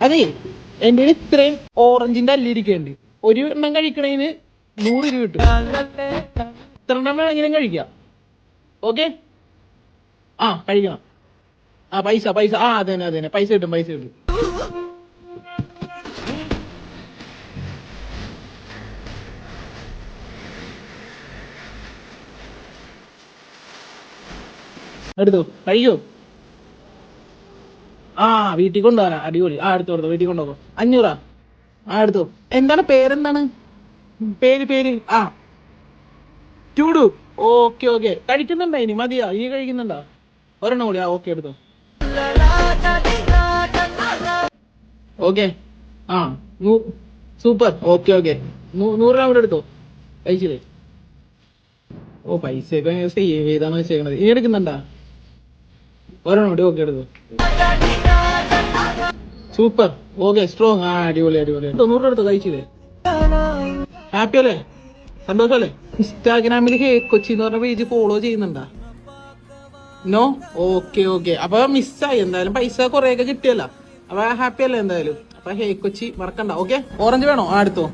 അതെ എന്റെ ഇത്രയും ഓറഞ്ചിന്റെ അല്ലി ഇരിക്കുന്നുണ്ട്. ഒരു എണ്ണം കഴിക്കണേന് 100 രൂപ കിട്ടും. ഇത്ര എണ്ണം വേണമെങ്കിലും കഴിക്കാം. ഓക്കെ കഴിക്കണം. പൈസ അതന്നെ പൈസ കിട്ടും. എടുത്തോ കഴിക്കോ. വീട്ടിൽ കൊണ്ടുപോകാനാ. അടിപൊളി. എടുത്തോ വീട്ടിൽ കൊണ്ടുപോകോ. 500. എടുത്തോ. എന്താണ് പേരെന്താണ്? പേര് ചൂടു. ഓക്കെ കഴിക്കുന്നുണ്ടോ? ഇനി മതിയാ? ഇനി കഴിക്കുന്നുണ്ടോ? ഒരെണ്ണം കൂടി. ഓക്കെ എടുത്തോ. Okay super. ഓക്കെ 100 രൂപ കൂടെ എടുത്തോ. കഴിച്ചില്ലേ? പൈസയൊക്കെ സേവ് ചെയ്താണ് വെച്ചേക്കണത്. ഇനി എടുക്കുന്നുണ്ടാ? ഒരെണ്ണം കൂടി. ഓക്കെ എടുത്തോ. സൂപ്പർ. Okay strong. അടിപൊളി. 100 എടുത്തോ. കഴിച്ചില്ലേ? ഹാപ്പി അല്ലേ? സന്തോഷല്ലേ? ഇൻസ്റ്റാഗ്രാമിൽ കൊച്ചി എന്ന് പറഞ്ഞ പേജ് ഫോളോ ചെയ്യുന്നുണ്ടാ? നോ. ഓക്കെ അപ്പൊ മിസ്സായി. എന്തായാലും പൈസ കൊറേയൊക്കെ കിട്ടിയല്ലോ. അപ്പൊ ഹാപ്പി അല്ലേ? എന്തായാലും അപ്പൊ കൊച്ചി മറക്കണ്ട. ഓക്കെ ഓറഞ്ച് വേണോ? എടുത്തോ.